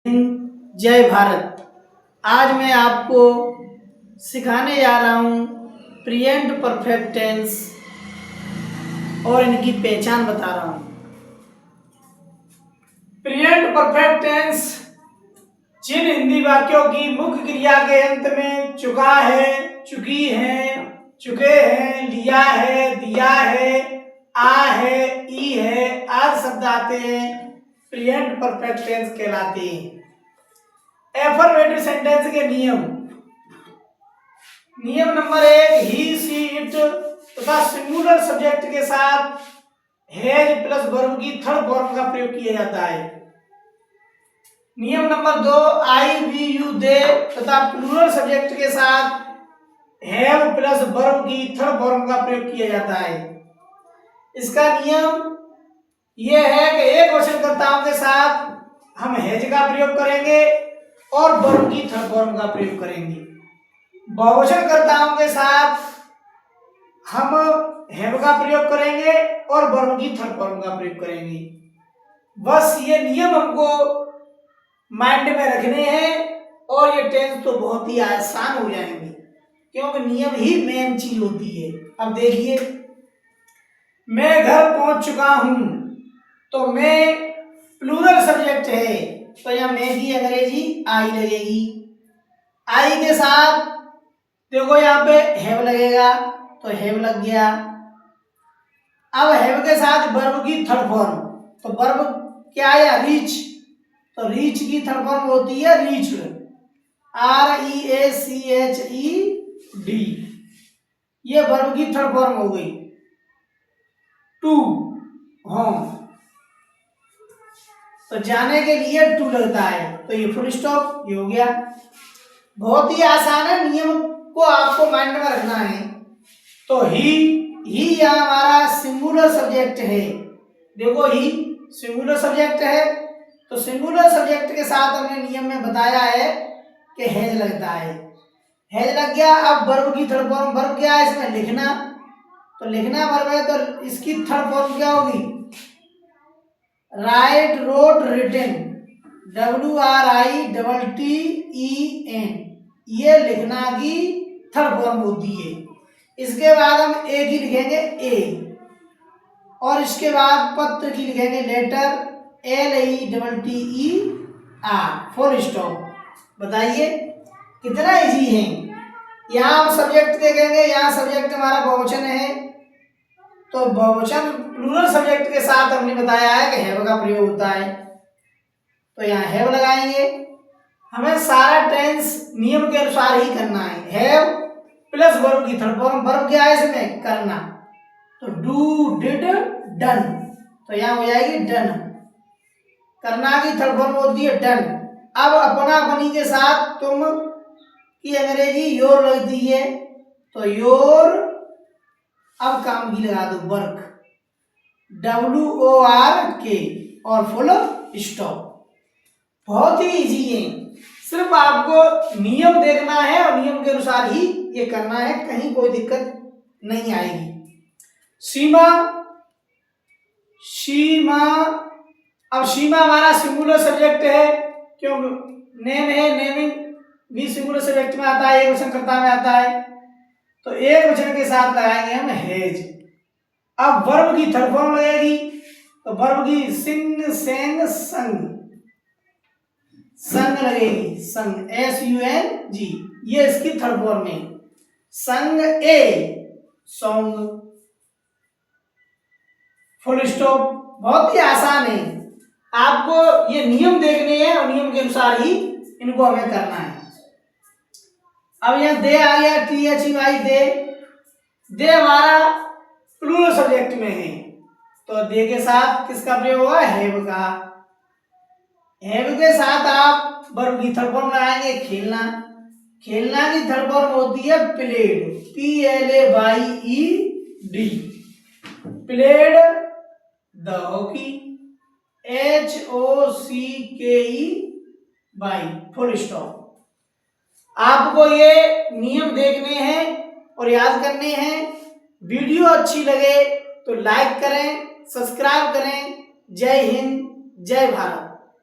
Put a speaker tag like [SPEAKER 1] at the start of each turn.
[SPEAKER 1] हिंद, जय भारत। आज मैं आपको सिखाने जा रहा हूँ प्रेजेंट परफेक्ट टेंस और इनकी पहचान बता रहा हूँ। प्रेजेंट परफेक्ट टेंस जिन हिंदी वाक्यों की मुख्य क्रिया के अंत में चुका है, चुकी है, चुके हैं, लिया है, दिया है, आ है, ई है आदि शब्द आते हैं, प्रेजेंट परफेक्ट टेंस कहलाते हैं। एफर्मेटिव सेंटेंस के नियम नंबर 1, ही सी इट तथा सिंगुलर सब्जेक्ट के साथ हैज प्लस वर्ब की थर्ड फॉर्म का प्रयोग किया जाता है। नियम number 2, I we you they तथा प्लूरल सब्जेक्ट के साथ हैव प्लस वर्ब की थर्ड फॉर्म का प्रयोग किया जाता है। इसका नियम यह है कि एक वचनकर्ताओं के साथ हम हैज का प्रयोग करेंगे और वर्ब की थर्ड फॉर्म का प्रयोग करेंगे। बहुवचनकर्ताओं के साथ हम हैव का प्रयोग करेंगे और वर्ब की थर्ड फॉर्म का प्रयोग करेंगे। बस ये नियम हमको माइंड में रखने हैं और ये टेंस तो बहुत ही आसान हो जाएंगे क्योंकि नियम ही मेन चीज होती है। अब देखिए, मैं घर पहुंच चुका हूं तो मैं प्लूरल सब्जेक्ट है तो यहां मैं की अंग्रेजी आई लगेगी। आई के साथ देखो यहाँ पे हैव लगेगा तो हैव लग गया। अब हैव के साथ वर्ब की थर्ड फॉर्म, तो वर्ब क्या है? रीच, तो रीच की थर्ड फॉर्म होती है रीच्ड, REACHED, ये वर्ब की थर्ड फॉर्म हो गई। टू, होम, तो जाने के लिए टू लगता है तो ये फुल स्टॉप, ये हो गया। बहुत ही आसान है, नियम को आपको माइंड में रखना है। तो ही यहाँ हमारा सिंगुलर सब्जेक्ट है। देखो ही सिंगुलर सब्जेक्ट है तो सिंगुलर सब्जेक्ट के साथ हमने नियम में बताया है कि हैज लगता है। हैज लग गया। अब वर्ब की थर्ड फॉर्म, वर्ब क्या है इसमें? लिखना, तो लिखना वर्ब है तो इसकी थर्ड फॉर्म क्या होगी? राइट, रोट, रिटन, WRITTEN, ये लिखना की थर्ड फॉर्म होती है। इसके बाद हम ए की लिखेंगे ए, और इसके बाद पत्र की लिखेंगे लेटर, LETTER, फुल स्टॉप। बताइए कितना इजी है। यहाँ हम सब्जेक्ट देखेंगे, यहाँ सब्जेक्ट हमारा बहुवचन है तो बहुवचन प्लूरल सब्जेक्ट के साथ हमने बताया है कि हैव का प्रयोग होता है तो यहाँ हैव लगाएंगे। हमें सारा टेंस नियम के अनुसार ही करना है। हैव प्लस वर्ब की थर्ड फॉर्म, वर्ब क्या है इसमें? करना, तो डू, डिड, डन, तो यहाँ हो जाएगी डन। करना की थर्ड फॉर्म होती है डन। अब अपना अपनी के साथ तुम की अंग्रेजी योर लगती है तो योर, अब काम की लगा दो वर्क, WORK, और फुल स्टॉप। बहुत ही इजी है, सिर्फ आपको नियम देखना है और नियम के अनुसार ही ये करना है, कहीं कोई दिक्कत नहीं आएगी। सीमा, अब सीमा हमारा सिंगुलर सब्जेक्ट है, क्यों? नेम है, नेमिंग भी सिंगुलर सब्जेक्ट में आता है, एक वचनकर्ता में आता है तो एक वचन के साथ लगाएंगे हम हैज। अब वर्ब की थर्ड फॉर्म लगेगी तो वर्ब की सिंग, सेंग, संग, संग लगेगी, संग, SUNG, ये इसकी थर्ड फॉर्म है। संग ए, सॉन्ग, फुल स्टॉप। बहुत ही आसान है, आपको ये नियम देखने हैं और नियम के अनुसार ही इनको हमें करना है। अब यहाँ दे आ गया, THEY, दे हमारा प्लूरल सब्जेक्ट में है तो दे के साथ किसका प्रयोग हुआ? हैव का। हैव के साथ आप वर्ब की थर्ड फॉर्म लगाएंगे, खेलना, खेलना की थर्ड फॉर्म होती है played, PLAYED, played the hockey, HOCKEY, full stop. आपको ये नियम देखने हैं और याद करने हैं। वीडियो अच्छी लगे तो लाइक करें, सब्सक्राइब करें। जय हिंद, जय भारत।